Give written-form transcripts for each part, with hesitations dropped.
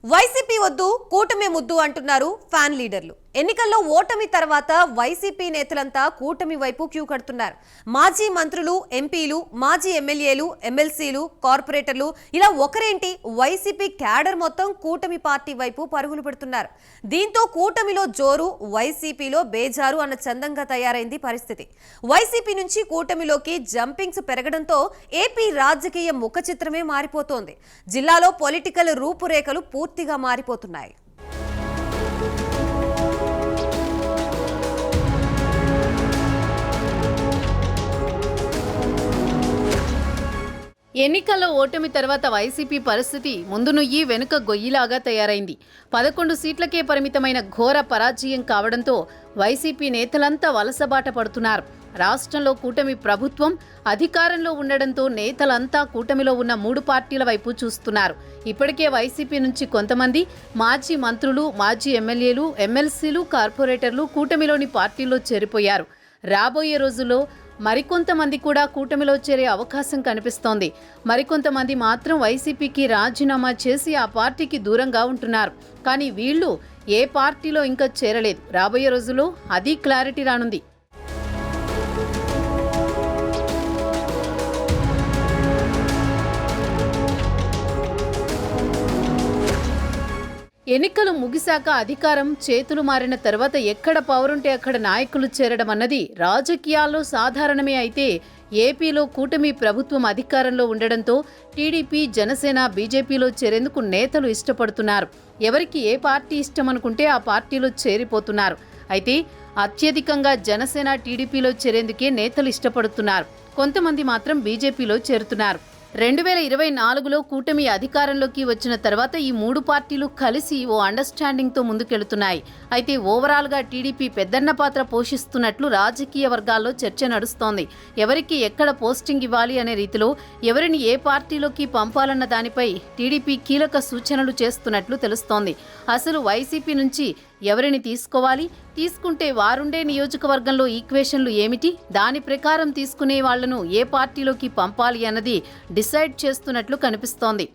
YCP వద్దు కూటమి ముద్దు అంటున్నారు ఫ్యాన్ లీడర్లు. ఎన్నికల్లో ఓటమి తర్వాత వైసీపీ నేతలంతా కూటమి వైపు క్యూ కడుతున్నారు. మాజీ మంత్రులు, ఎంపీలు, మాజీ ఎమ్మెల్యేలు, ఎమ్మెల్సీలు, కార్పొరేటర్లు ఇలా ఒకరేంటి వైసీపీ క్యాడర్ మొత్తం కూటమి పార్టీ వైపు పరుగులు పెడుతున్నారు. దీంతో కూటమిలో జోరు, వైసీపీలో బేజారు అన్న చందంగా తయారైంది పరిస్థితి. వైసీపీ నుంచి కూటమిలోకి జంపింగ్స్ పెరగడంతో ఏపీ రాజకీయ ముఖ చిత్రమే మారిపోతోంది. జిల్లాలో పొలిటికల్ రూపురేఖలు పూర్తిగా మారిపోతున్నాయి. ఎన్నికల్లో ఓటమి తర్వాత వైసీపీ పరిస్థితి ముందు నుయ్యి వెనుక గొయ్యిలాగా తయారైంది. 11 సీట్లకే పరిమితమైన ఘోర పరాజయం కావడంతో వైసీపీ నేతలంతా వలసబాట పడుతున్నారు. రాష్ట్రంలో కూటమి ప్రభుత్వం అధికారంలో ఉండడంతో నేతలంతా కూటమిలో ఉన్న 3 పార్టీల వైపు చూస్తున్నారు. ఇప్పటికే వైసీపీ నుంచి కొంతమంది మాజీ మంత్రులు, మాజీ ఎమ్మెల్యేలు, ఎమ్మెల్సీలు, కార్పొరేటర్లు కూటమిలోని పార్టీల్లో చేరిపోయారు. రాబోయే రోజుల్లో మరికొంతమంది కూడా కూటమిలో చేరే అవకాశం కనిపిస్తోంది. మరికొంతమంది మాత్రం వైసీపీకి రాజీనామా చేసి ఆ పార్టీకి దూరంగా ఉంటున్నారు. కానీ వీళ్ళు ఏ పార్టీలో ఇంకా చేరలేదు. రాబోయే రోజుల్లో అది క్లారిటీ రానుంది. ఎన్నికలు ముగిశాక అధికారం చేతులు మారిన తర్వాత ఎక్కడ పవరుంటే అక్కడ నాయకులు చేరడం అన్నది రాజకీయాల్లో సాధారణమే. అయితే ఏపీలో కూటమి ప్రభుత్వం అధికారంలో ఉండడంతో టీడీపీ, జనసేన, బీజేపీలో చేరేందుకు నేతలు ఇష్టపడుతున్నారు. ఎవరికి ఏ పార్టీ ఇష్టమనుకుంటే ఆ పార్టీలో చేరిపోతున్నారు. అయితే అత్యధికంగా జనసేన, టీడీపీలో చేరేందుకే నేతలు ఇష్టపడుతున్నారు. కొంతమంది మాత్రం బీజేపీలో చేరుతున్నారు. 2024లో కూటమి అధికారంలోకి వచ్చిన తర్వాత ఈ 3 పార్టీలు కలిసి ఓ అండర్స్టాండింగ్తో ముందుకెళ్తున్నాయి. అయితే ఓవరాల్గా టీడీపీ పెద్దన్న పాత్ర పోషిస్తున్నట్లు రాజకీయ వర్గాల్లో చర్చ నడుస్తోంది. ఎవరికి ఎక్కడ పోస్టింగ్ ఇవ్వాలి అనే రీతిలో ఎవరిని ఏ పార్టీలోకి పంపాలన్న దానిపై టీడీపీ కీలక సూచనలు చేస్తున్నట్లు తెలుస్తోంది. అసలు వైసీపీ నుంచి ఎవరిని తీసుకోవాలి, తీసుకుంటే వారుండే నియోజకవర్గంలో ఈక్వేషన్లు ఏమిటి, దాని ప్రకారం తీసుకునే వాళ్లను ఏ పార్టీలోకి పంపాలి అన్నది డిసైడ్ చేస్తున్నట్లు కనిపిస్తోంది.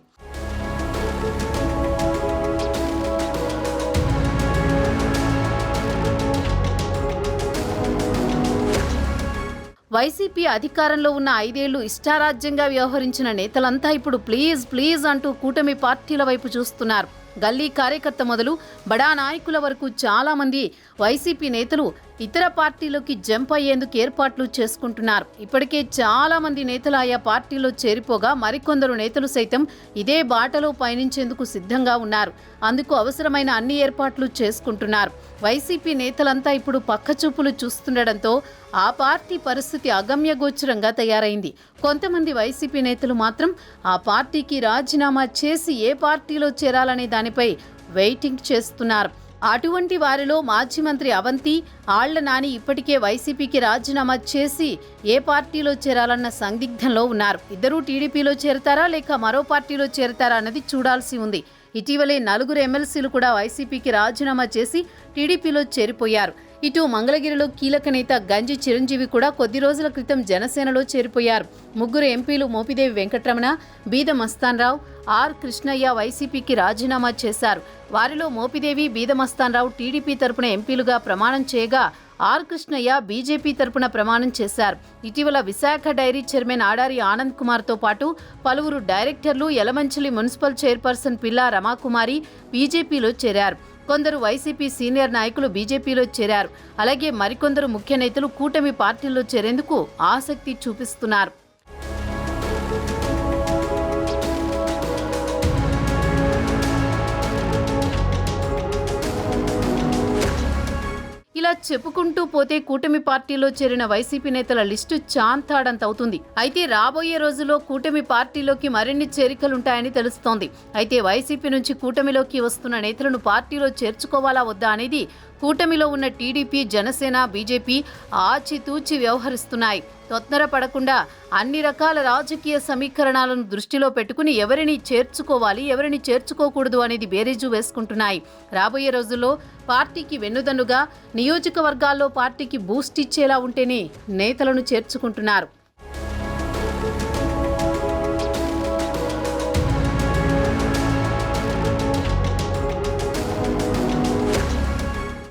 వైసీపీ అధికారంలో ఉన్న 5 ఏళ్లు ఇష్టారాజ్యంగా వ్యవహరించిన నేతలంతా ఇప్పుడు ప్లీజ్ అంటూ కూటమి పార్టీల వైపు చూస్తున్నారు. గల్లీ కార్యకర్త మొదలు బడా నాయకుల వరకు చాలా మంది వైసీపీ నేతలు ఇతర పార్టీలోకి జంప్ అయ్యేందుకు ఏర్పాట్లు చేసుకుంటున్నారు. ఇప్పటికే చాలా మంది నేతలు ఆయా పార్టీలో చేరిపోగా మరికొందరు నేతలు సైతం ఇదే బాటలో పయనించేందుకు సిద్ధంగా ఉన్నారు. అందుకు అవసరమైన అన్ని ఏర్పాట్లు చేసుకుంటున్నారు. వైసీపీ నేతలంతా ఇప్పుడు పక్కచూపులు చూస్తుండడంతో ఆ పార్టీ పరిస్థితి అగమ్యగోచరంగా తయారైంది. కొంతమంది వైసీపీ నేతలు మాత్రం ఆ పార్టీకి రాజీనామా చేసి ఏ పార్టీలో చేరాలనే దానిపై వెయిటింగ్ చేస్తున్నారు. అటువంటి వారిలో మాజీ మంత్రి అవంతి, ఆళ్ల నాని ఇప్పటికే వైసీపీకి రాజీనామా చేసి ఏ పార్టీలో చేరాలన్న సందిగ్ధంలో ఉన్నారు. ఇద్దరూ టీడీపీలో చేరతారా లేక మరో పార్టీలో చేరతారా అన్నది చూడాల్సి ఉంది. ఇటీవలే 4 ఎమ్మెల్సీలు కూడా వైసీపీకి రాజీనామా చేసి టీడీపీలో చేరిపోయారు. ఇటు మంగళగిరిలో కీలక నేత గంజి చిరంజీవి కూడా కొద్ది రోజుల క్రితం జనసేనలో చేరిపోయారు. 3 ఎంపీలు మోపిదేవి వెంకటరమణ, బీద మస్తాన్రావు, ఆర్ కృష్ణయ్య వైసీపీకి రాజీనామా చేశారు. వారిలో మోపిదేవి, బీద మస్తాన్రావు టీడీపీ తరపున ఎంపీలుగా ప్రమాణం చేయగా ఆర్ కృష్ణయ్య బీజేపీ తరపున ప్రమాణం చేశారు. ఇటీవల విశాఖ డైరీ చైర్మన్ ఆడారి ఆనంద్ కుమార్తో పాటు పలువురు డైరెక్టర్లు, యలమంచిలి మున్సిపల్ చైర్పర్సన్ పిల్లా రమాకుమారి బీజేపీలో చేరారు. కొందరు వైసీపీ సీనియర్ నాయకులు బీజేపీలో చేరారు. అలాగే మరికొందరు ముఖ్య నేతలు కూటమి పార్టీల్లో చేరేందుకు ఆసక్తి చూపిస్తున్నారు. ఇలా చెప్పుకుంటూ పోతే కూటమి పార్టీలో చేరిన వైసీపీ నేతల లిస్టు చాంతాడంత అవుతుంది. అయితే రాబోయే రోజుల్లో కూటమి పార్టీలోకి మరిన్ని చేరికలుంటాయని తెలుస్తోంది. అయితే వైసీపీ నుంచి కూటమిలోకి వస్తున్న నేతలను పార్టీలో చేర్చుకోవాలా వద్దా అనేది కూటమిలో ఉన్న టీడీపీ, జనసేన, బీజేపీ ఆచితూచి వ్యవహరిస్తున్నాయి. తొందరపడకుండా అన్ని రకాల రాజకీయ సమీకరణాలను దృష్టిలో పెట్టుకుని ఎవరిని చేర్చుకోవాలి, ఎవరిని చేర్చుకోకూడదు అనేది బేరీజు వేసుకుంటున్నాయి. రాబోయే రోజుల్లో పార్టీకి వెన్నుదన్నుగా నియోజకవర్గాల్లో పార్టీకి బూస్ట్ ఇచ్చేలా ఉంటేనే నేతలను చేర్చుకుంటున్నారు.